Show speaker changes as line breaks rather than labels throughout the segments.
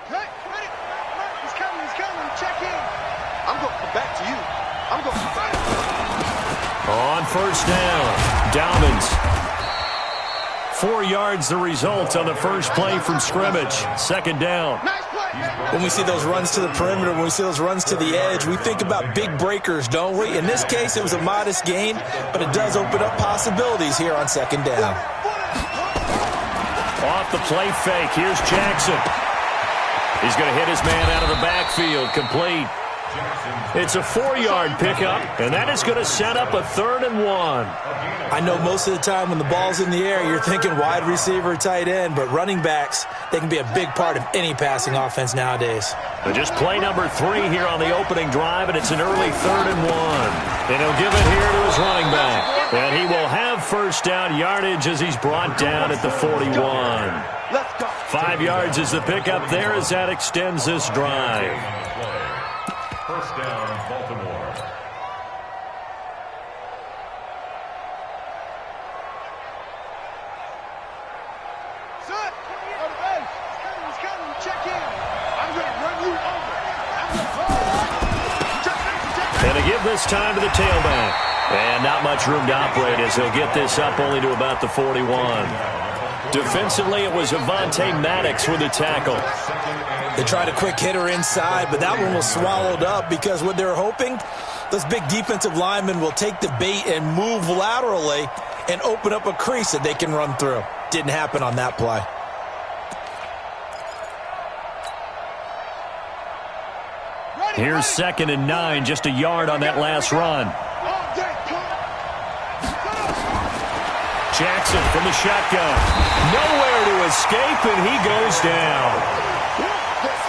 Hey, ready? He's coming. Check in. I'm going to come back to you. I'm going to come back.
On first down, Dobbins. 4 yards the result on the first play from scrimmage. Second down.
When we see those runs to the perimeter, when we see those runs to the edge, we think about big breakers, don't we? In this case, it was a modest gain, but it does open up possibilities here on second down.
Off the play fake, here's Jackson. He's going to hit his man out of the backfield, complete. It's a 4-yard pickup, and that is going to set up a 3rd and 1.
I know most of the time when the ball's in the air, you're thinking wide receiver, tight end, but running backs, they can be a big part of any passing offense nowadays.
But just play number 3 here on the opening drive, and it's an early 3rd and 1. And he'll give it here to his running back. And he will have first down yardage as he's brought down at the 41. 5 yards is the pickup there as that extends this drive.
First down, Baltimore.
Son, on the base. He's coming. Check in. I'm going to run you over.
And to give this time to the tailback. And not much room to operate as he'll get this up only to about the 41. Defensively, it was Avonte Maddox with the tackle.
They tried a quick hitter inside, but that one was swallowed up because what they're hoping, those big defensive linemen will take the bait and move laterally and open up a crease that they can run through. Didn't happen on that play.
Here's 2nd and 9, just a yard on that last run. Jackson from the shotgun. Nowhere to escape, and he goes down.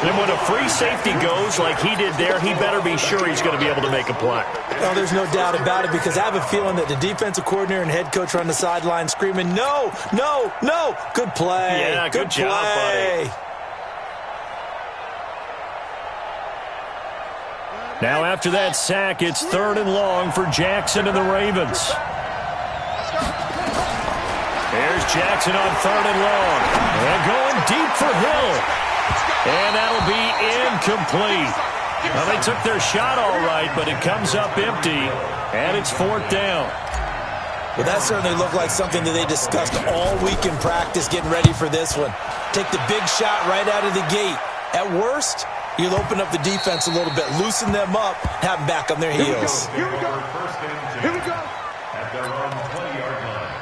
And when a free safety goes like he did there, he better be sure he's going to be able to make a play.
Oh, there's no doubt about it, because I have a feeling that the defensive coordinator and head coach are on the sideline screaming, no, no, no. Good play.
Yeah, good job, buddy. Now after that sack, it's 3rd and long for Jackson and the Ravens. There's Jackson on 3rd and long. And going deep for Hill. And that'll be incomplete. Well, they took their shot all right, but it comes up empty. And it's 4th down.
Well, that certainly looked like something that they discussed all week in practice getting ready for this one. Take the big shot right out of the gate. At worst, you'll open up the defense a little bit, loosen them up, have them back on their heels.
Here we go. Here we go.
At their own 20-yard line.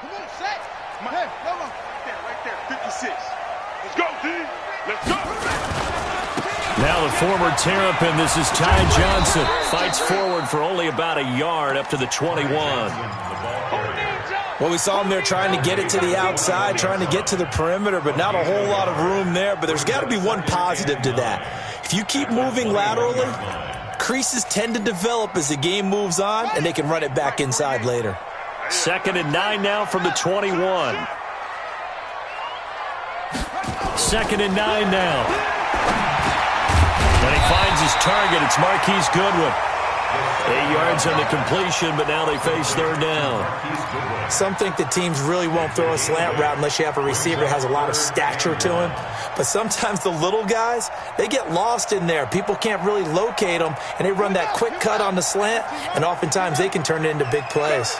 Come on, set. My head. Come on. Right there. 56. Let's go, D. Let's go.
Now the former Terrapin, this is Ty Johnson. Fights forward for only about a yard up to the 21.
Well, we saw him there trying to get it to the outside, trying to get to the perimeter, but not a whole lot of room there. But there's got to be one positive to that. If you keep moving laterally, creases tend to develop as the game moves on, and they can run it back inside later.
2nd and 9 now from the 21. 2nd and 9 now. And he finds his target. It's Marquise Goodwin. 8 yards on the completion, but now they face 3rd down.
Some think that teams really won't throw a slant route unless you have a receiver that has a lot of stature to him. But sometimes the little guys, they get lost in there. People can't really locate them, and they run that quick cut on the slant, and oftentimes they can turn it into big plays.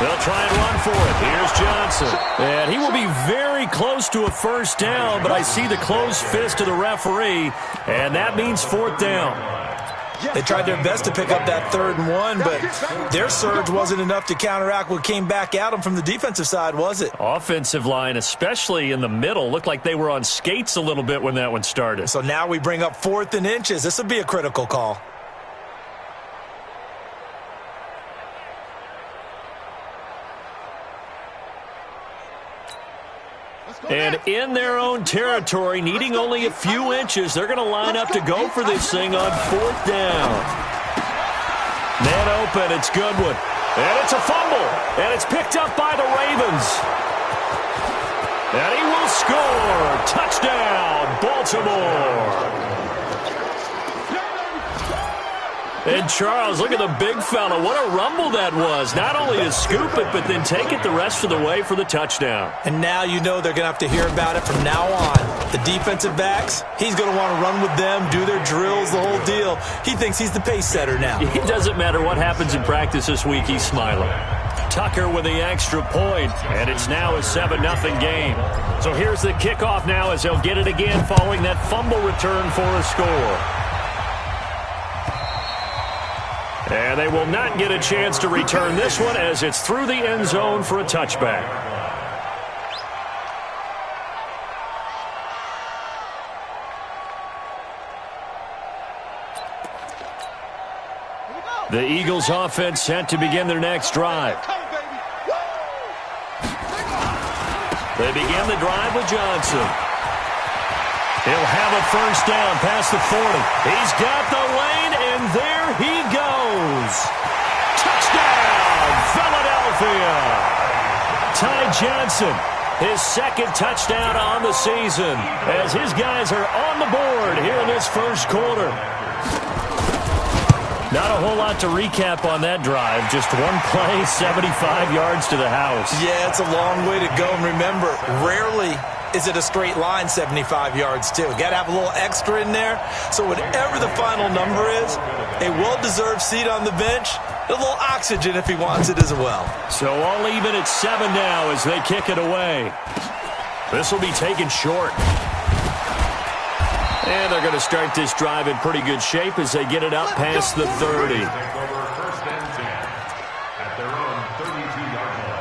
They'll try and run for it. Here's Johnson. And he will be very close to a first down, but I see the closed fist of the referee, and that means 4th down.
They tried their best to pick up that 3rd and 1, but their surge wasn't enough to counteract what came back at them from the defensive side, was it?
Offensive line, especially in the middle, looked like they were on skates a little bit when that one started.
So now we bring up 4th and inches. This would be a critical call.
And in their own territory, needing only a few inches, they're going to line up to go for this thing on 4th down. Man open, it's Goodwin. And it's a fumble. And it's picked up by the Ravens. And he will score. Touchdown, Baltimore. And Charles, look at the big fella. What a rumble that was. Not only to scoop it, but then take it the rest of the way for the touchdown.
And now you know they're going to have to hear about it from now on. The defensive backs, he's going to want to run with them, do their drills, the whole deal. He thinks he's the pace setter now.
It doesn't matter what happens in practice this week, he's smiling. Tucker with the extra point, and it's now a 7-0 game. So here's the kickoff now as they'll get it again following that fumble return for a score. And they will not get a chance to return this one as it's through the end zone for a touchback. The Eagles offense set to begin their next drive. They begin the drive with Johnson. He'll have a first down past the 40. He's got the lane, and there he goes. Touchdown, Philadelphia. Ty Johnson, his second touchdown on the season, as his guys are on the board here in this first quarter. Not a whole lot to recap on that drive. Just one play, 75 yards to the house.
Yeah, it's a long way to go. And remember, rarely is it a straight line 75 yards, too. Got to have a little extra in there. So whatever the final number is, a well-deserved seat on the bench, a little oxygen if he wants it as well.
So all even at 7 now as they kick it away. This will be taken short. And they're going to start this drive in pretty good shape as they get it up past the 30.
First and 10 at their own 32-yard line.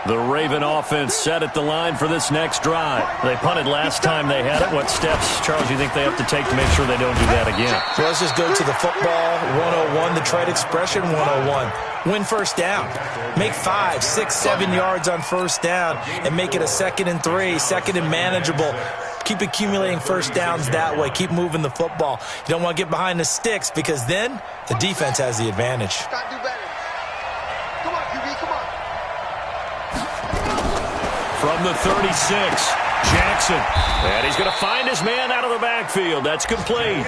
The Raven offense set at the line for this next drive. They punted last time they had it. What steps, Charles, you think they have to take to make sure they don't do that again?
So let's just go to the football 101, the trade expression 101. Win first down. Make 5, 6, 7 yards on first down and make it a 2nd and 3, 2nd and manageable. Keep accumulating first downs that way. Keep moving the football. You don't want to get behind the sticks because then the defense has the advantage.
From the 36, Jackson. And he's going to find his man out of the backfield. That's complete.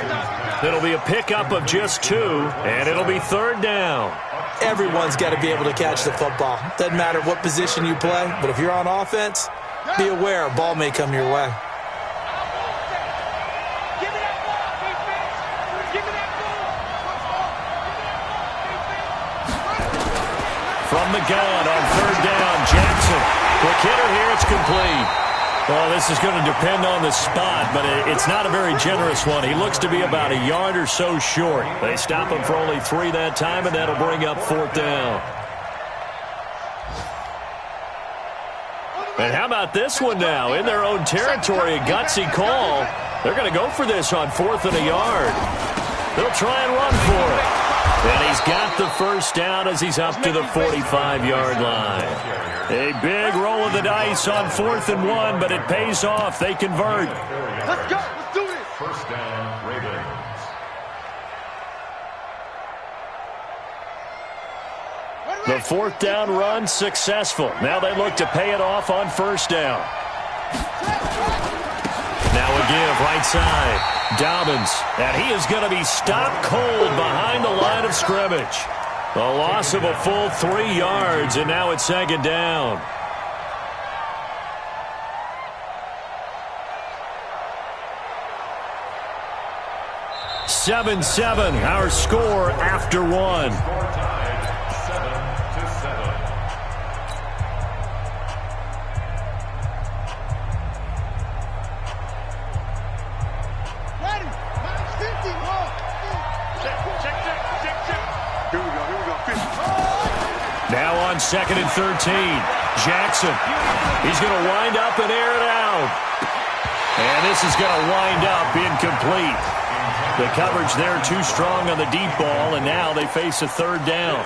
It'll be a pickup of just 2, and it'll be 3rd down.
Everyone's got to be able to catch the football. Doesn't matter what position you play, but if you're on offense, be aware a ball may come your way.
From the gun on 3rd down, Jackson. Quick hitter here, it's complete. Well, this is going to depend on the spot, but it's not a very generous one. He looks to be about a yard or so short. They stop him for only 3 that time, and that'll bring up 4th down. And how about this one now? In their own territory, a gutsy call. They're going to go for this on 4th and a yard. They'll try and run for it. And he's got the first down as he's up to the 45-yard line. A big roll of the dice on 4th and 1, but it pays off. They convert.
Let's go. Let's do this.
First down, Ravens.
The 4th down run successful. Now they look to pay it off on 1st down. Now a give right side. Dobbins, and he is going to be stopped cold behind the line of scrimmage. A loss of a full 3 yards, and now it's 2nd down. (7-7) our score after 1. Now on 2nd and 13, Jackson. He's going to wind up and air it out. And this is going to wind up incomplete. The coverage there too strong on the deep ball, and now they face a 3rd down.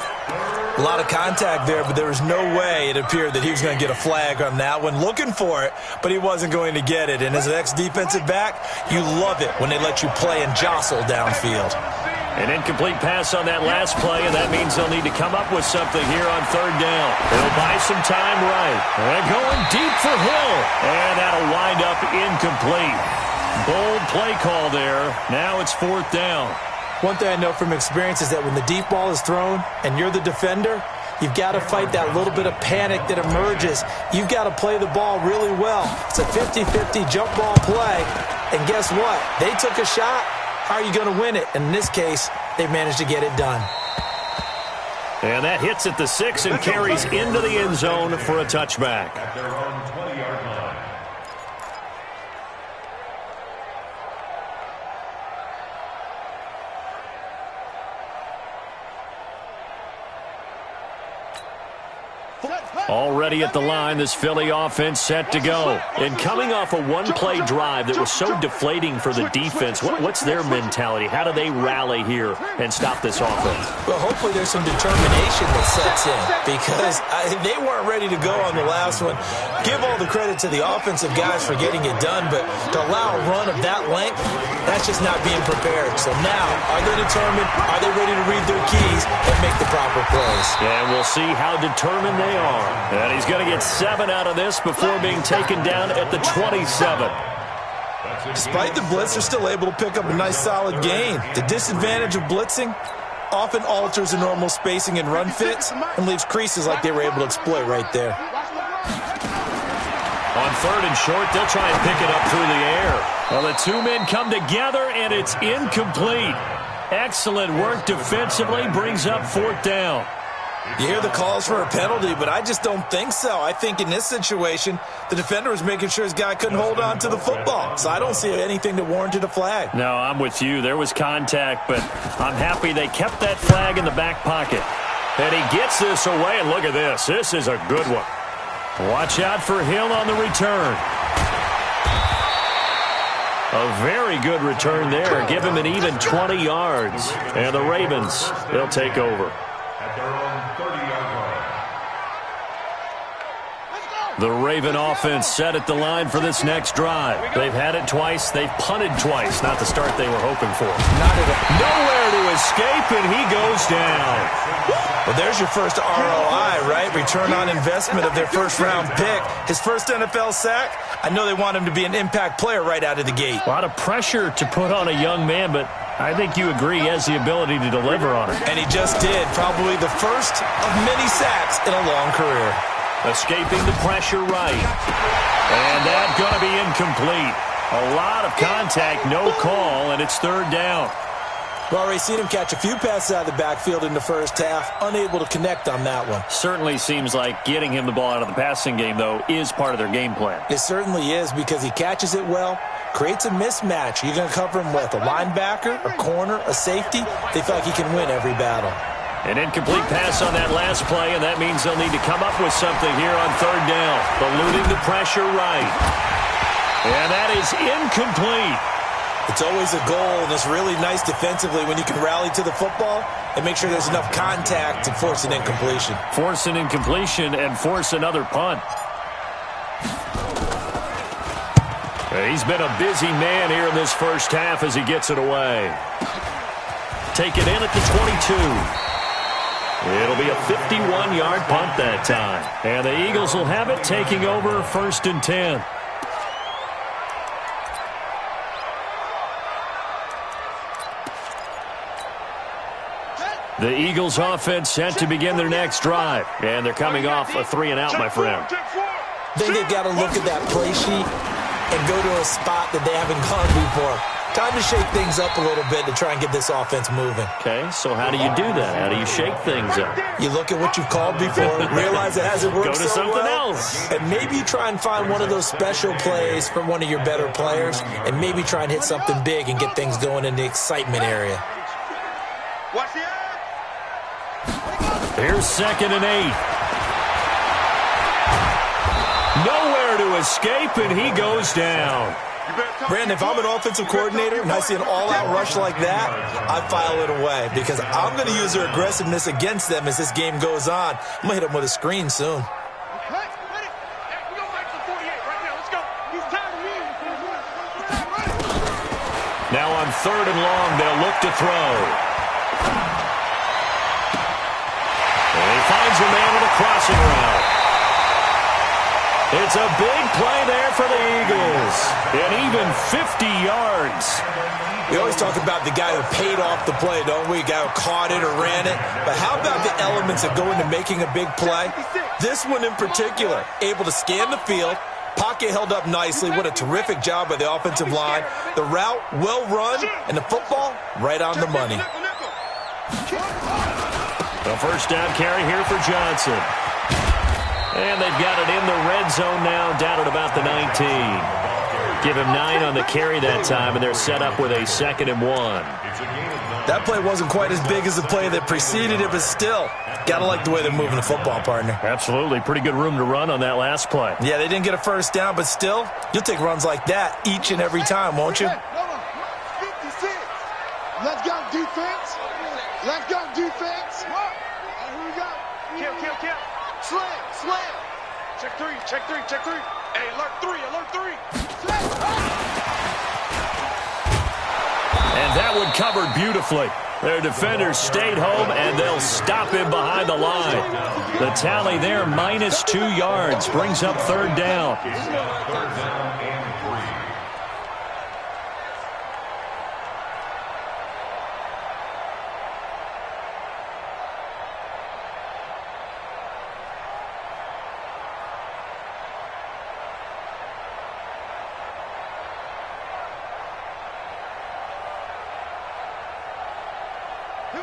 A lot of contact there, but there was no way it appeared that he was going to get a flag on that one. Looking for it, but he wasn't going to get it. And as an ex-defensive back, you love it when they let you play and jostle downfield.
An incomplete pass on that last play, and that means they'll need to come up with something here on third down. They'll buy some time right. And going deep for Hill. And that'll wind up incomplete. Bold play call there. Now it's fourth down.
One thing I know from experience is that when the deep ball is thrown and you're the defender, you've got to fight that little bit of panic that emerges. You've got to play the ball really well. It's a 50-50 jump ball play. And guess what? They took a shot. How are you going to win it? And in this case, they managed to get it done.
And that hits at the 6 and carries into the end zone for a touchback.
At their own 20-yard line.
Already at the line, this Philly offense set to go. And coming off a one-play drive that was so deflating for the defense, what's their mentality? How do they rally here and stop this offense?
Well, hopefully there's some determination that sets in because they weren't ready to go on the last one. Give all the credit to the offensive guys for getting it done, but to allow a run of that length, that's just not being prepared. So now, are they determined? Are they ready to read their keys and make the proper plays?
And we'll see how determined they are. And he's going to get 7 out of this before being taken down at the 27.
Despite the blitz, they're still able to pick up a nice solid gain. The disadvantage of blitzing often alters the normal spacing and run fits and leaves creases like they were able to exploit right there.
On third and short, they'll try and pick it up through the air. Well, the two men come together, and it's incomplete. Excellent work defensively, brings up fourth down.
You hear the calls for a penalty, but I just don't think so. I think in this situation, the defender was making sure his guy couldn't hold on to the football. So I don't see anything that warranted a flag.
No, I'm with you. There was contact, but I'm happy they kept that flag in the back pocket. And he gets this away, and look at this. This is a good one. Watch out for Hill on the return. A very good return there. Give him an even 20 yards. And the Ravens, they'll take over.
At their own 30-yard line.
The Raven offense set at the line for this next drive. They've had it twice. They've punted twice. Not the start they were hoping for.
Not at all.
Nowhere to escape, and he goes down.
Well, there's your first ROI, right? Return on investment of their first-round pick. His first NFL sack. I know they want him to be an impact player right out of the gate.
A lot of pressure to put on a young man, but I think you agree he has the ability to deliver on it.
And he just did. Probably the first of many sacks in a long career.
Escaping the pressure right. And that's going to be incomplete. A lot of contact, no call, and it's third down.
We've already seen him catch a few passes out of the backfield in the first half, unable to connect on that one.
Certainly seems like getting him the ball out of the passing game, though, is part of their game plan.
It certainly is because he catches it well, creates a mismatch. You're going to cover him with a linebacker, a corner, a safety. They feel like he can win every battle.
An incomplete pass on that last play, and that means they'll need to come up with something here on third down. Eluding the pressure right. And that is incomplete.
It's always a goal, and it's really nice defensively when you can rally to the football and make sure there's enough contact to force an incompletion.
Force an incompletion and force another punt. He's been a busy man here in this first half as he gets it away. Take it in at the 22. It'll be a 51-yard punt that time. And the Eagles will have it, taking over first and 10. The Eagles offense set to begin their next drive. And they're coming off a 3-and-out, my friend.
I think they've got to look at that play sheet and go to a spot that they haven't gone before. Time to shake things up a little bit to try and get this offense moving.
Okay, so how do you do that? How do you shake things up?
You look at what you've called before, realize it hasn't worked
Go to
so
something
well,
else.
and maybe you try and find one of those special plays from one of your better players, and maybe try and hit something big and get things going in the excitement area.
Watch the eye.
Here's 2nd and 8. Nowhere to escape, and he goes down.
Brandon, if I'm an offensive coordinator and I see an all-out rush like that, I file it away because I'm going to use their aggressiveness against them as this game goes on. I'm going to hit them with a screen soon.
Now on 3rd and long, they'll look to throw. And he finds a man with a crossing route. It's a big play there for the Eagles. And even 50 yards.
We always talk about the guy who paid off the play, don't we? The guy who caught it or ran it. But how about the elements that go into making a big play? This one in particular, able to scan the field, pocket held up nicely. What a terrific job by the offensive line. The route, well run, and the football, right on the money.
The first down carry here for Johnson. And they've got it in the red zone now, down at about the 19. Give him 9 on the carry that time, and they're set up with a 2nd and 1.
That play wasn't quite as big as the play that preceded it, but still, got to like the way they're moving the football, partner.
Absolutely. Pretty good room to run on that last play.
Yeah, they didn't get a first down, but still, you'll take runs like that each and every time, won't you?
56. Let's go, defense. Let's go, defense. And here we go. Kill. Slam. Check three. Hey, alert three.
And that one covered beautifully. Their defenders stayed home, and they'll stop him behind the line. The tally there, minus 2 yards, brings up 3rd down.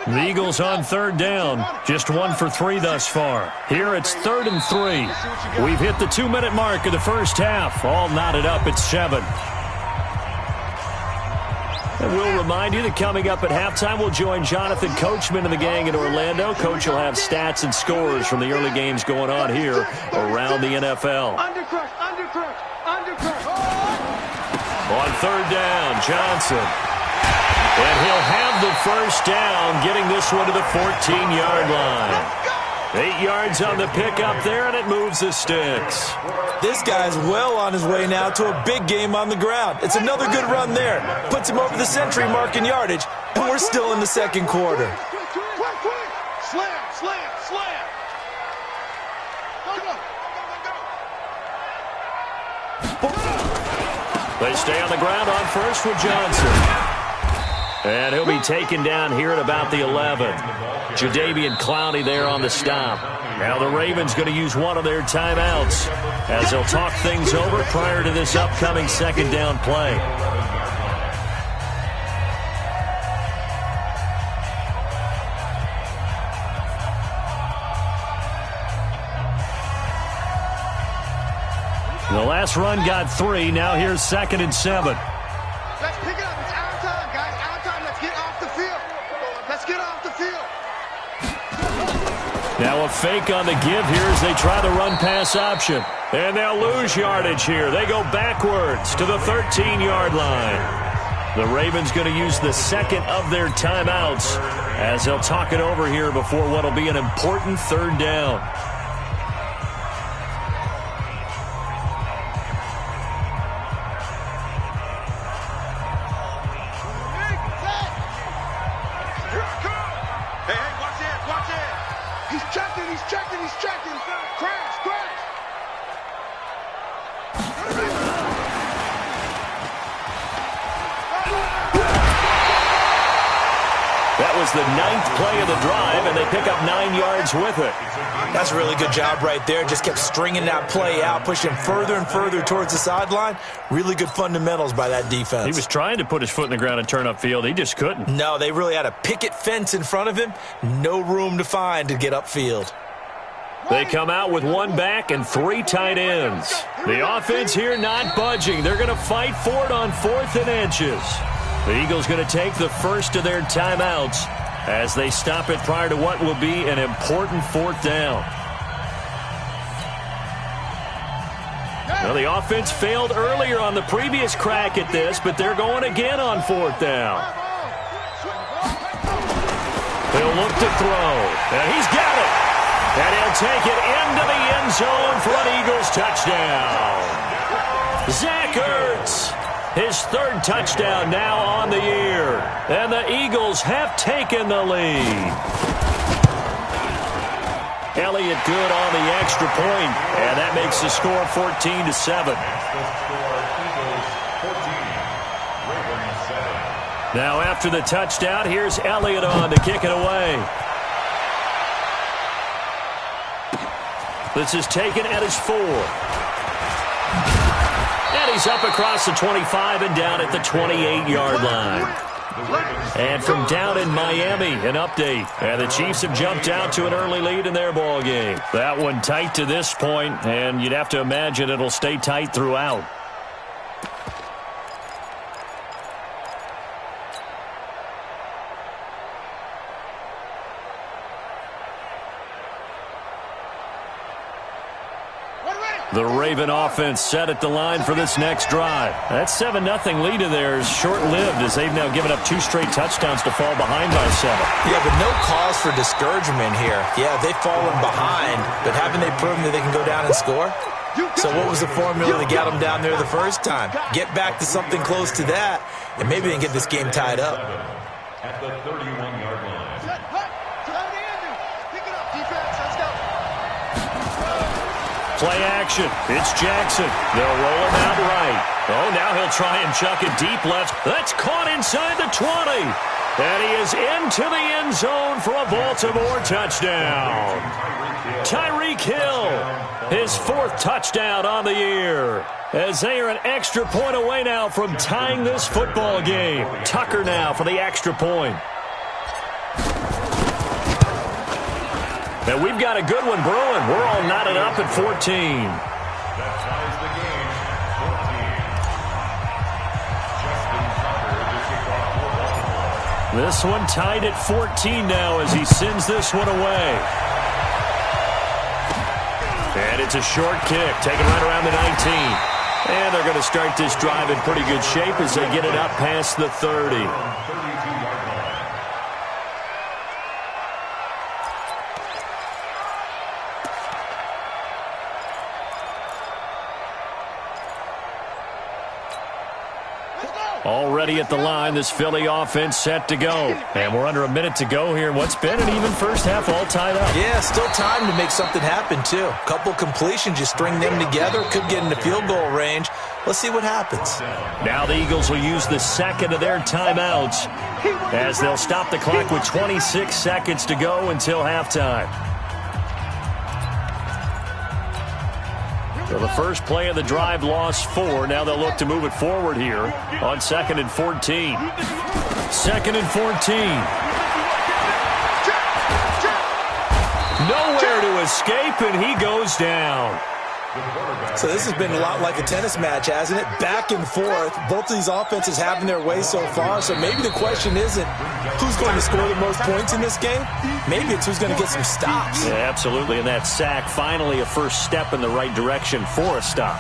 The Eagles on 3rd down. Just 1 for 3 thus far. Here it's 3rd and 3. We've hit the 2-minute mark of the first half. All knotted up at 7. And we'll remind you that coming up at halftime, we'll join Jonathan Coachman and the gang in Orlando. Coach will have stats and scores from the early games going on here around the NFL.
Undercrush.
On 3rd down, Johnson. And he'll have the first down, getting this one to the 14-yard line. 8 yards on the pickup there, and it moves the sticks.
This guy's well on his way now to a big game on the ground. It's another good run there. Puts him over the century mark in yardage, and we're still in the 2nd quarter.
Quick. Slam. Go.
They stay on the ground on first with Johnson. And he'll be taken down here at about the 11. Jadeveon Clowney there on the stop. Now the Ravens going to use one of their timeouts as they'll talk things over prior to this upcoming 2nd down play. The last run got 3. Now here's 2nd and 7.
Let's pick it up. It's our time, guys. Our time. Let's get off the field.
Now a fake on the give here as they try the run-pass option. And they'll lose yardage here. They go backwards to the 13-yard line. The Ravens going to use the 2nd of their timeouts as they'll talk it over here before what will be an important 3rd down.
He's checking. Crash.
That was the 9th play of the drive, and they pick up 9 yards with it.
That's a really good job right there. Just kept stringing that play out, pushing further and further towards the sideline. Really good fundamentals by that defense.
He was trying to put his foot in the ground and turn upfield. He just couldn't.
No, they really had a picket fence in front of him. No room to find to get upfield.
They come out with 1 back and 3 tight ends. The offense here not budging. They're going to fight for it on 4th and inches. The Eagles going to take the first of their timeouts as they stop it prior to what will be an important 4th down. Now, the offense failed earlier on the previous crack at this, but they're going again on 4th down. He'll look to throw, and he's got it. And he'll take it into the end zone for an Eagles touchdown. Zach Ertz. His third touchdown now on the year. And the Eagles have taken the lead. Elliott good on the extra point, and that makes the score 14-7. Now after the touchdown, here's Elliott on to kick it away. This is taken at his 4. And he's up across the 25 and down at the 28-yard line. And from down in Miami, an update. And the Chiefs have jumped out to an early lead in their ball game. That one tight to this point, and you'd have to imagine it'll stay tight throughout. The Raven offense set at the line for this next drive. That 7-0 lead of theirs short-lived as they've now given up 2 straight touchdowns to fall behind by 7.
Yeah, but no cause for discouragement here. Yeah, they've fallen behind, but haven't they proven that they can go down and score? So what was the formula to get them down there the first time? Get back to something close to that, and maybe they can get this game tied up.
At the 31-yard line.
Play action. It's Jackson. They'll roll him out right. Oh, now he'll try and chuck it deep left. That's caught inside the 20. And he is into the end zone for a Baltimore touchdown. Tyreek Hill, his 4th touchdown on the year. As they are an extra point away now from tying this football game. Tucker now for the extra point. And we've got a good one brewing. We're all knotted up at 14.
That ties the game at 14. Justin Tucker just kicked off for Baltimore.
This one tied at 14 now as he sends this one away. And it's a short kick, taken right around the 19. And they're going to start this drive in pretty good shape as they get it up past the 30. Already at the line, this Philly offense set to go. And we're under a minute to go here. What's been an even first half all tied up.
Yeah, still time to make something happen, too. Couple completions, you string them together, could get into field goal range. Let's see what happens.
Now the Eagles will use the second of their timeouts as they'll stop the clock with 26 seconds to go until halftime. So the first play of the drive lost 4. Now they'll look to move it forward here on 2nd and 14. 2nd and 14. Nowhere to escape, and he goes down.
So this has been a lot like a tennis match, hasn't it? Back and forth. Both of these offenses having their way so far. So maybe the question isn't who's going to score the most points in this game. Maybe it's who's going to get some stops.
Yeah, absolutely. And that sack, finally a first step in the right direction for a stop.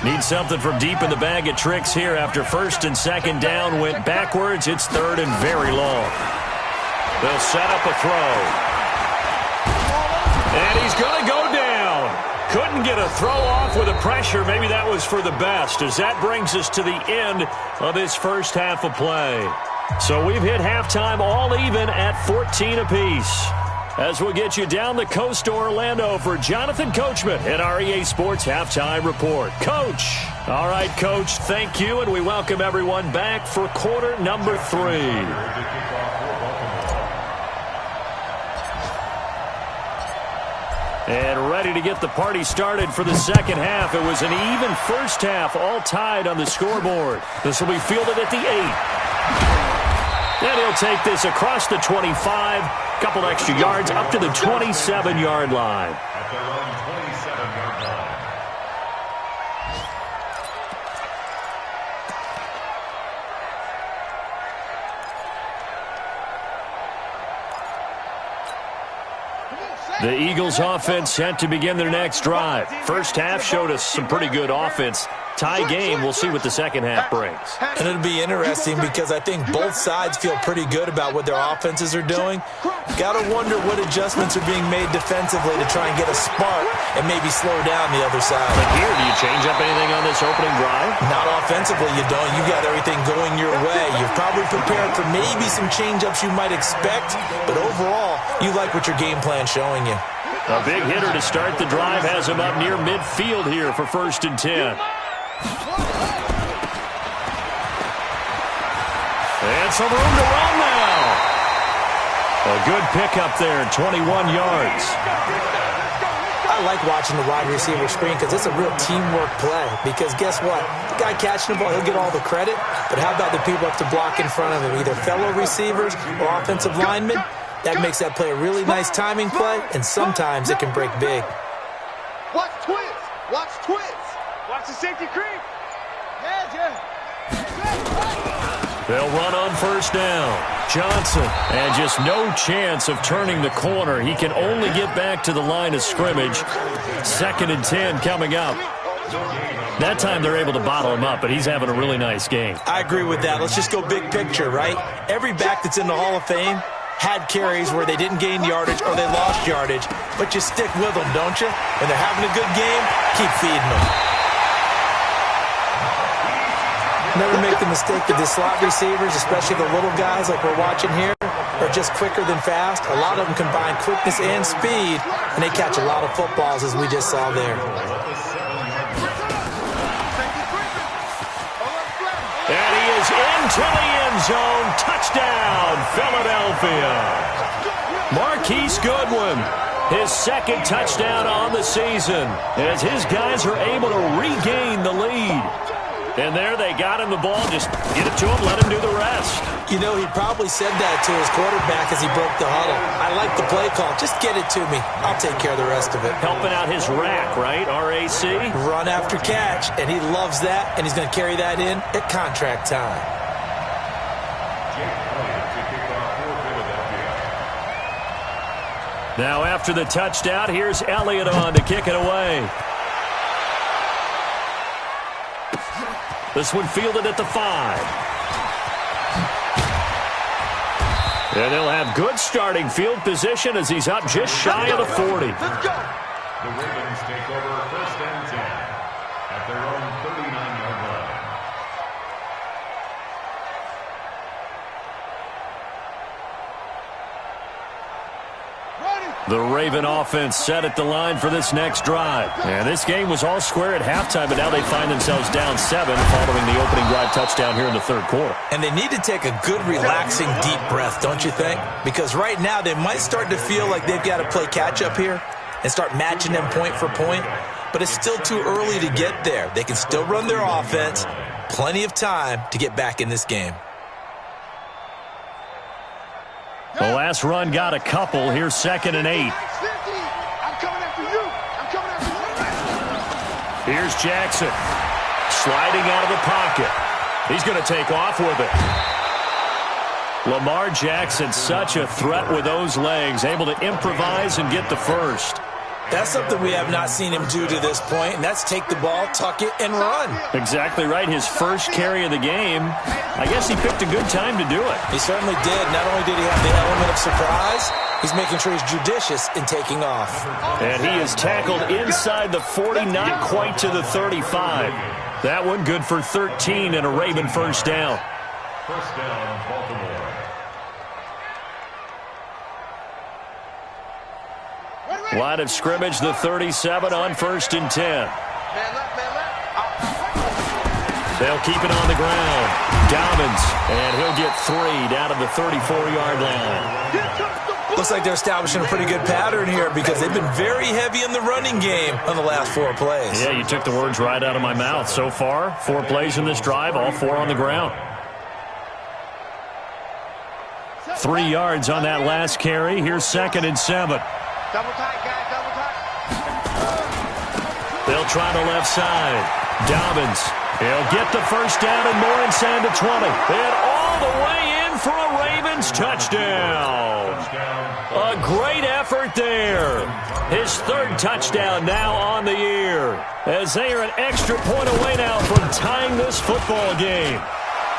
Need something from deep in the bag of tricks here after 1st and 2nd down went backwards. It's 3rd and very long. They'll set up a throw. And he's going to go down. Couldn't get a throw off with the pressure. Maybe that was for the best, as that brings us to the end of this first half of play. So we've hit halftime all even at 14 apiece. As we'll get you down the coast to Orlando for Jonathan Coachman at our EA Sports Halftime Report. Coach. All right, Coach, thank you, and we welcome everyone back for quarter number 3. And ready to get the party started for the second half. It was an even first half, all tied on the scoreboard. This will be fielded at the 8. And he'll take this across the 25, couple extra yards up to the 27-yard line.
At their own 27-yard line.
The Eagles offense set to begin their next drive. First half showed us some pretty good offense. Tie game. We'll see what the second half brings.
And it'll be interesting because I think both sides feel pretty good about what their offenses are doing. Got to wonder what adjustments are being made defensively to try and get a spark and maybe slow down the other side.
But here, do you change up anything on this opening drive?
Not offensively, you don't. You got everything going your way. You're probably prepared for maybe some change-ups you might expect, but overall, you like what your game plan's showing you.
A big hitter to start the drive has him up near midfield here for 1st and 10. And some room to run now. A good pickup there, 21 yards.
I like watching the wide receiver screen because it's a real teamwork play. Because guess what? The guy catching the ball, he'll get all the credit. But how about the people up to block in front of him, either fellow receivers or offensive linemen? That makes that play a really nice timing play, and sometimes it can break big.
Watch twist. Watch twist. Watch the safety creep.
They'll run on 1st down. Johnson, and just no chance of turning the corner. He can only get back to the line of scrimmage. 2nd and 10 coming up. That time they're able to bottle him up, but he's having a really nice game.
I agree with that. Let's just go big picture, right? Every back that's in the Hall of Fame had carries where they didn't gain yardage or they lost yardage, but you stick with them, don't you? When they're having a good game, keep feeding them. Never make the mistake that the slot receivers, especially the little guys like we're watching here, are just quicker than fast. A lot of them combine quickness and speed, and they catch a lot of footballs, as we just saw there.
And he is into the end zone. Touchdown, Philadelphia. Marquise Goodwin, his 2nd touchdown on the season, as his guys are able to regain the lead. And there they got him the ball. Just get it to him, let him do the rest.
You know, he probably said that to his quarterback as he broke the huddle. I like the play call. Just get it to me. I'll take care of the rest of it.
Helping out his rack, right? RAC?
Run after catch, and he loves that, and he's going to carry that in at contract time.
Now after the touchdown, here's Elliott on to kick it away. This one fielded at the 5. And they'll have good starting field position as he's up just shy of the 40.
The Ravens take over 1st and 10 at their own 39-yard line.
The Raven offense set at the line for this next drive. And this game was all square at halftime, but now they find themselves down 7 following the opening drive touchdown here in the 3rd quarter.
And they need to take a good, relaxing, deep breath, don't you think? Because right now they might start to feel like they've got to play catch-up here and start matching them point for point. But it's still too early to get there. They can still run their offense. Plenty of time to get back in this game.
The last run got a couple. Here's 2nd and 8.
I'm coming after you. I'm coming after you.
Here's Jackson. Sliding out of the pocket. He's going to take off with it. Lamar Jackson, such a threat with those legs, able to improvise and get the first.
That's something we have not seen him do to this point, and that's take the ball, tuck it, and run.
Exactly right. His first carry of the game. I guess he picked a good time to do it.
He certainly did. Not only did he have the element of surprise, he's making sure he's judicious in taking off.
And he is tackled inside the 40, not quite to the 35. That one good for 13 and a Raven 1st down.
1st down, Baltimore.
Line of scrimmage, the 37 on 1st and 10. They'll keep it on the ground. Dobbins, and he'll get 3 down to the 34-yard line.
Looks like they're establishing a pretty good pattern here because they've been very heavy in the running game on the last 4 plays.
Yeah, you took the words right out of my mouth. So far, 4 plays in this drive, all 4 on the ground. 3 yards on that last carry. Here's 2nd and 7.
Double tight, guys, double tight.
They'll try the left side. Dobbins, he'll get the first down and more inside the 20. And all the way in for a Ravens touchdown. A great effort there. His third touchdown now on the year, as they are an extra point away now from tying this football game.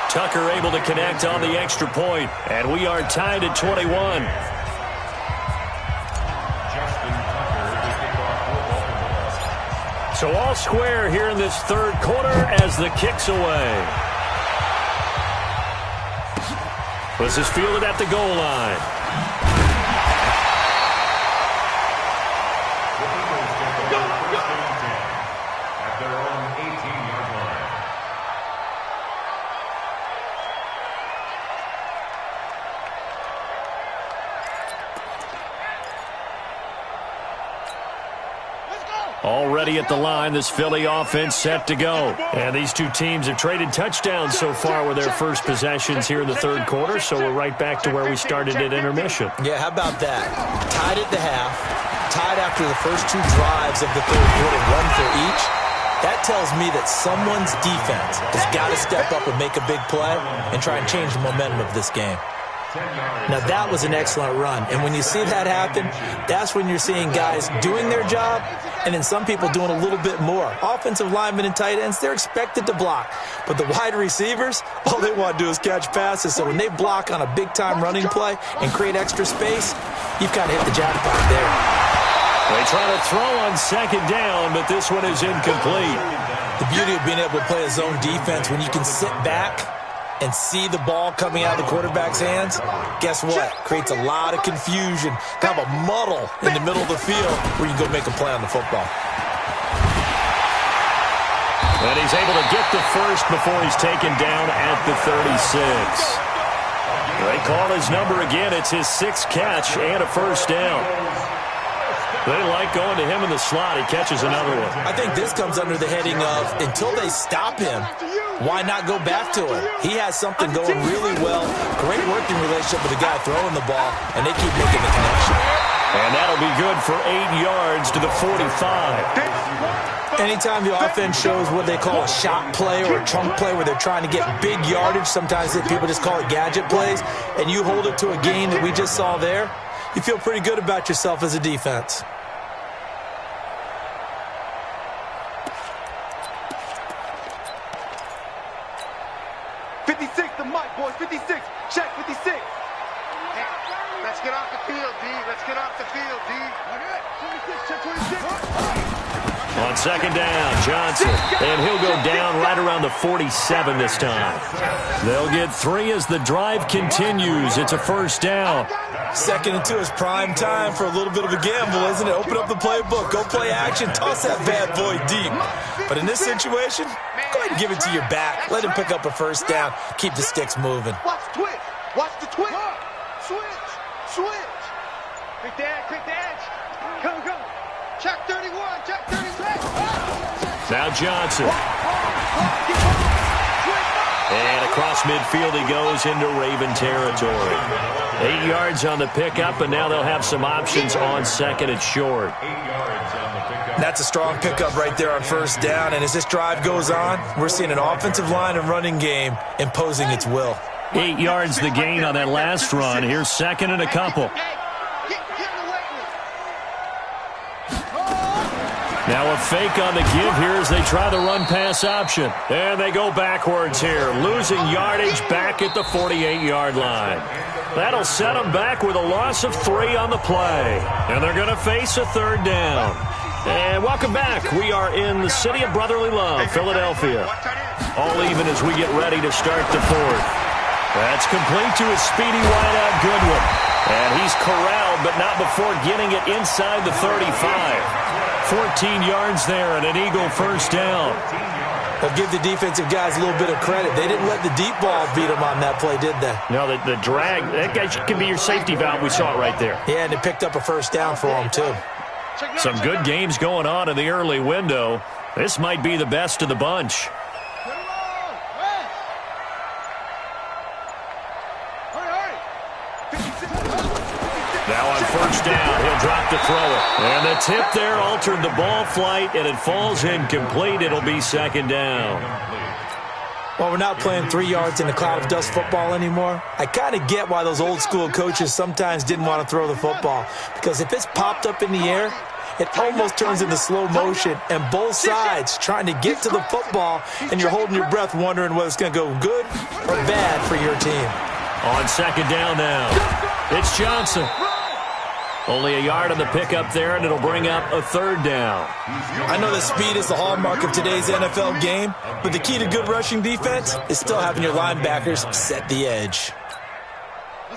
Tucker able to connect on the extra point, and we are tied at 21. So all square here in this third quarter as the kick's away. This is fielded at the goal line.
At their own 18-yard line.
Already at the line, this Philly offense set to go. And these two teams have traded touchdowns so far with their first possessions here in the third quarter, so we're right back to where we started at intermission.
Yeah, how about that? Tied at the half, tied after the first two drives of the third quarter, one for each. That tells me that someone's defense has got to step up and make a big play and try and change the momentum of this game. Now, that was an excellent run. And when you see that happen, that's when you're seeing guys doing their job and then some people doing a little bit more. Offensive linemen and tight ends, they're expected to block. But the wide receivers, all they want to do is catch passes. So when they block on a big-time running play and create extra space, you've kind of hit the jackpot there.
They try to throw on second down, but this one is incomplete.
The beauty of being able to play a zone defense when you can sit back and see the ball coming out of the quarterback's hands, guess what? Creates a lot of confusion, kind of a muddle in the middle of the field where you can go make a play on the football.
And he's able to get the first before he's taken down at the 36. They call his number again. It's his sixth catch and a first down. They like going to him in the slot. He catches another one.
I think this comes under the heading of until they stop him, why not go back to him? He has something going really well. Great working relationship with the guy throwing the ball, and they keep making the connection.
And that'll be good for 8 yards to the 45.
Anytime the offense shows what they call a shot play or a chunk play where they're trying to get big yardage, sometimes people just call it gadget plays, and you hold it to a gain that we just saw there, you feel pretty good about yourself as a defense.
Check 56. Hey, let's get off the field, D. Let's get off the field, D. 26, check 26.
On second down, Johnson. And he'll go down right around the 47 this time. They'll get 3 as the drive continues. It's a first down.
2nd and 2 is prime time for a little bit of a gamble, isn't it? Open up the playbook. Go play action. Toss that bad boy deep. But in this situation, go ahead and give it to your back. Let him pick up a first down. Keep the sticks moving.
Watch the twitch. Watch the twitch. Switch. Switch. Quick the edge. Quick the edge. Come. Check 31. Check 36.
Now Johnson. And across midfield he goes into Raven territory. 8 yards on the pickup, and now they'll have some options on second and short.
8 yards on the pickup.
That's a strong pickup right there on first down. And as this drive goes on, we're seeing an offensive line and running game imposing its will.
8 yards the gain on that last run. Here's second and a couple. Now a fake on the give here as they try the run-pass option. And they go backwards here, losing yardage back at the 48-yard line. That'll set them back with a loss of 3 on the play. And they're going to face a third down. And welcome back. We are in the city of brotherly love, Philadelphia. All even as we get ready to start the fourth. That's complete to a speedy wideout Goodwin. And he's corralled, but not before getting it inside the 35. 14 yards there and an Eagle first down.
They'll give the defensive guys a little bit of credit. They didn't let the deep ball beat them on that play, did they?
No, the drag, that guy can be your safety valve. We saw it right there.
Yeah, and they picked up a first down for them, too.
Some good games going on in the early window. This might be the best of the bunch. Now on first down, he'll drop to throw it. And the tip there altered the ball flight, and it falls incomplete. It'll be second down.
Well, we're not playing 3 yards in a cloud of dust football anymore. I kind of get why those old school coaches sometimes didn't want to throw the football. Because if it's popped up in the air it almost turns into slow motion, and both sides trying to get to the football, and you're holding your breath wondering whether it's going to go good or bad for your team.
On second down now, it's Johnson. Only a yard on the pickup there, and it'll bring up a third down.
I know that speed is the hallmark of today's NFL game, but the key to good rushing defense is still having your linebackers set the edge.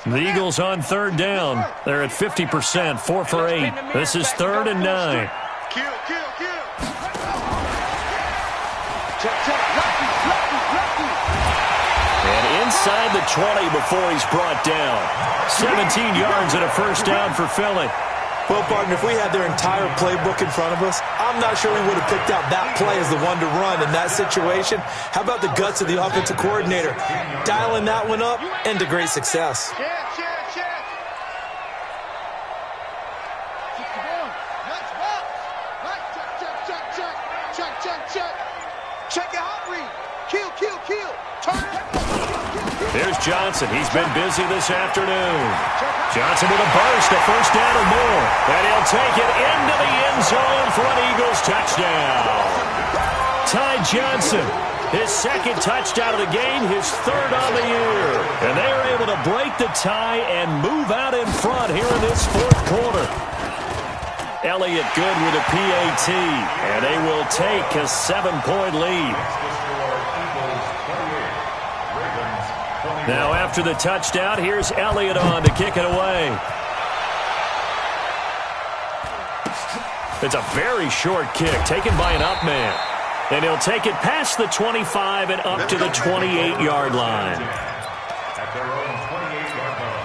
The Eagles on third down. They're at 50%, 4 for 8. This is 3rd and 9.
Kill. Check.
And inside the 20 before he's brought down. 17 yards and a first down for Philly.
Well, partner, if we had their entire playbook in front of us, I'm not sure we would have picked out that play as the one to run in that situation. How about the guts of the offensive coordinator? Dialing that one up into great success.
Check. Check your hot read. Kill. Turn it.
There's Johnson. He's been busy this afternoon. Johnson with a burst, a first down or more. And he'll take it into the end zone for an Eagles touchdown. Ty Johnson, his second touchdown of the game, his third on the year. And they are able to break the tie and move out in front here in this fourth quarter. Elliott good with a PAT, and they will take a 7-point lead. Now after the touchdown, here's Elliott on to kick it away. It's a very short kick taken by an up man. And he'll take it past the 25 and up to the 28-yard line.
At their own 28-yard line.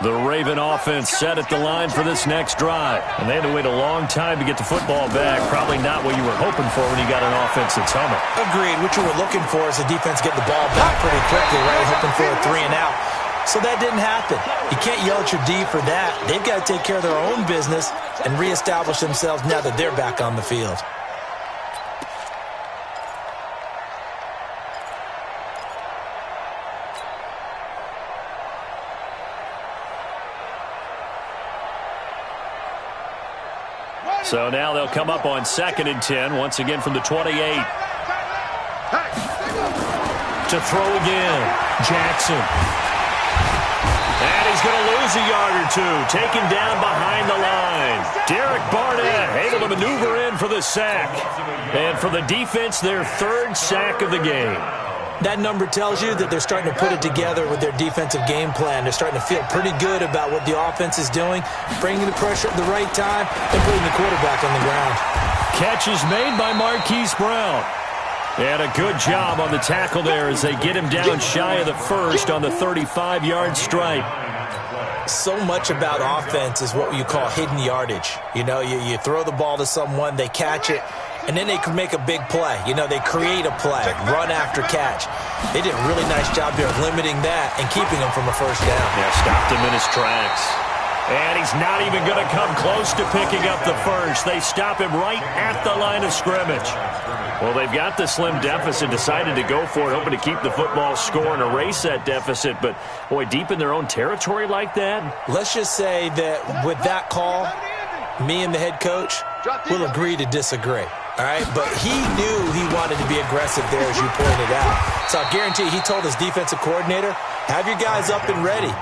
The Raven offense set at the line for this next drive. And they had to wait a long time to get the football back. Probably not what you were hoping for when you got an offense that's humming.
Agreed. What you were looking for is the defense get the ball back pretty quickly, right? Hoping for a 3 and out. So that didn't happen. You can't yell at your D for that. They've got to take care of their own business and reestablish themselves now that they're back on the field.
So now they'll come up on 2nd and 10, once again from the 28. To throw again, Jackson. And he's going to lose a yard or two, taken down behind the line. Derek Barnett able to maneuver in for the sack. And for the defense, their 3rd sack of the game.
That number tells you that they're starting to put it together with their defensive game plan. They're starting to feel pretty good about what the offense is doing, bringing the pressure at the right time, and putting the quarterback on the ground.
Catch is made by Marquise Brown. And a good job on the tackle there as they get him down shy of the first on the 35-yard strike.
So much about offense is what you call hidden yardage. You know, you throw the ball to someone, they catch it, and then they can make a big play. You know, they create a play, run after catch. They did a really nice job there of limiting that and keeping him from a first down.
Yeah, stopped him in his tracks. And he's not even going to come close to picking up the first. They stop him right at the line of scrimmage. Well, they've got the slim deficit, decided to go for it, hoping to keep the football score and erase that deficit. But, boy, deep in their own territory like that?
Let's just say that with that call, me and the head coach will agree to disagree. All right, but he knew he wanted to be aggressive there, as you pointed out. So I guarantee he told his defensive coordinator, have your guys up and ready.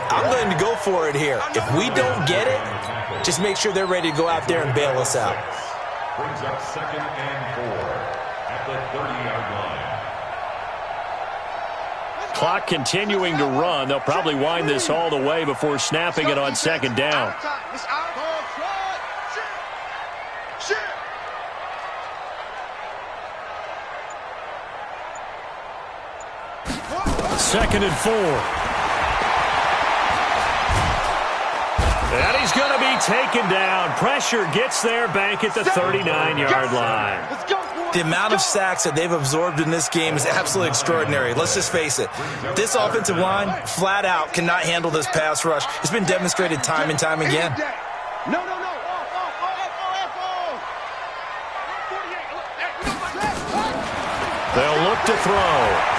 I'm going to go for it here. If we don't get it, just make sure they're ready to go out there and bail us out.
Brings up 2nd and 4 at the 30-yard line.
Clock continuing to run. They'll probably wind this all the way before snapping it on 2nd down. Second and 4. And he's going to be taken down. Pressure gets there back at the 39-yard line.
The amount of sacks that they've absorbed in this game is absolutely extraordinary. Let's just face it. This offensive line, flat out, cannot handle this pass rush. It's been demonstrated time and time again.
No.
They'll look to throw.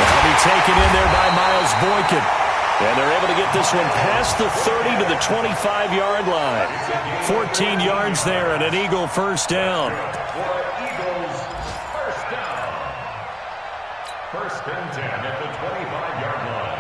That'll be taken in there by Miles Boykin. And they're able to get this one past the 30 to the 25-yard line. 14 yards there and an Eagle first down.
First and 10 at the 25-yard line.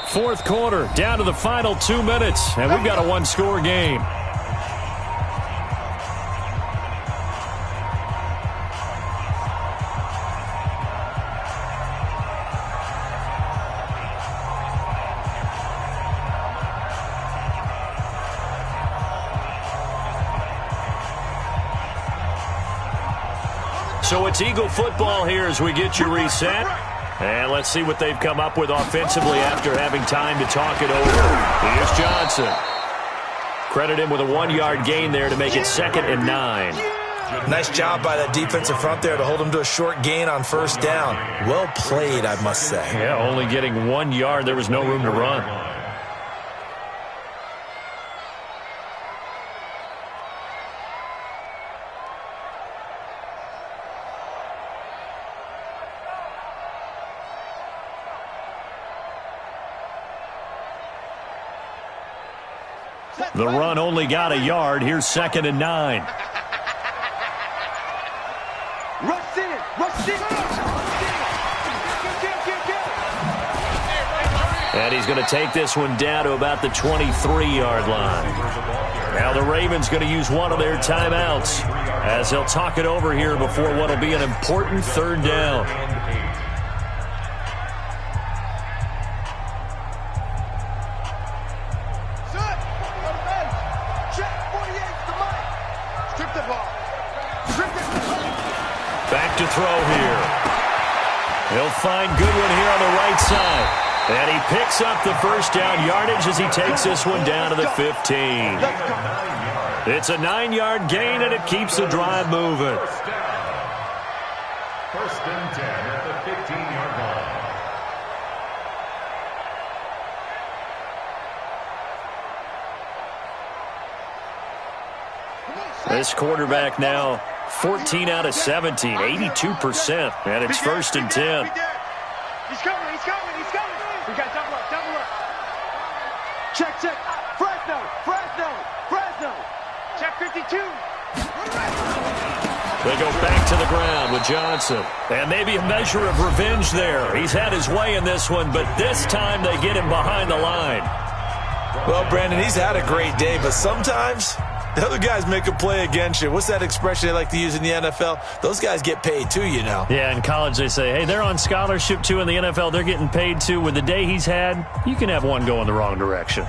Fourth quarter, down to the final 2 minutes, and we've got a one-score game. So it's Eagle football here as we get you reset. And let's see what they've come up with offensively after having time to talk it over. Here's Johnson. Credit him with a 1-yard gain there to make it 2nd and 9.
Nice job by that defensive front there to hold him to a short gain on first down. Well played, I must say.
Yeah, only getting 1 yard. There was no room to run. The run only got a yard. Here's 2nd and 9.
Rush in.
And he's going to take this one down to about the 23-yard line. Now the Ravens going to use one of their timeouts as they'll talk it over here before what will be an important 3rd down. Back to throw here. He'll find Goodwin here on the right side. And he picks up the first down yardage as he takes this one down to the 15. It's a 9-yard gain, and it keeps the drive moving.
First and 10 at the 15-yard line.
This quarterback now 14 out of 17, 82%, and it's 1st and 10.
He's coming. We got double up. Check. Fresno. Check 52.
They go back to the ground with Johnson. And maybe a measure of revenge there. He's had his way in this one, but this time they get him behind the line.
Well, Brandon, he's had a great day, but sometimes the other guys make a play against you. What's that expression they like to use in the NFL? Those guys get paid too, you know.
Yeah, in college they say, hey, they're on scholarship too. In the NFL, they're getting paid too. With the day he's had, you can have one go in the wrong direction.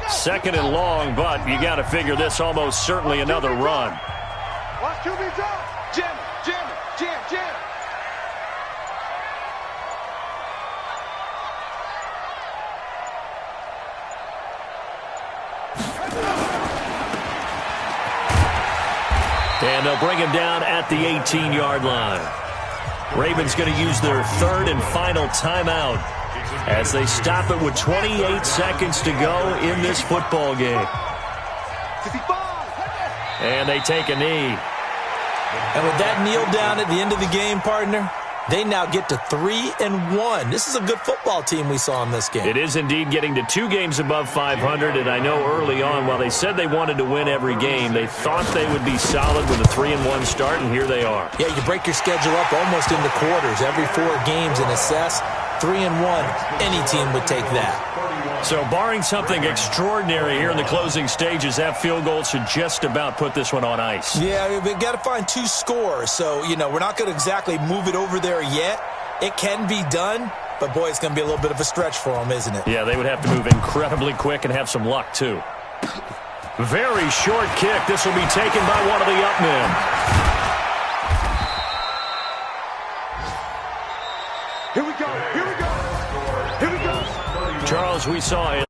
Second and long, but you got to figure this almost certainly another run.
Watch QB drop. Jam.
And they'll bring him down at the 18-yard line. Ravens going to use their 3rd and final timeout as they stop it with 28 seconds to go in this football game. And they take a knee.
And with that kneel down at the end of the game, partner, they now get to 3-1. This is a good football team we saw in this game.
It is indeed getting to 2 games above 500, and I know early on, while they said they wanted to win every game, they thought they would be solid with a 3-1 start, and here they are.
Yeah, you break your schedule up almost into quarters, every 4 games, and assess 3-1. Any team would take that.
So barring something extraordinary here in the closing stages, that field goal should just about put this one on ice.
Yeah, we've got to find 2 scores. So, you know, we're not going to exactly move it over there yet. It can be done, but, boy, it's going to be a little bit of a stretch for them, isn't it?
Yeah, they would have to move incredibly quick and have some luck, too. Very short kick. This will be taken by one of the up men.
Here we go.
Charles, we saw it.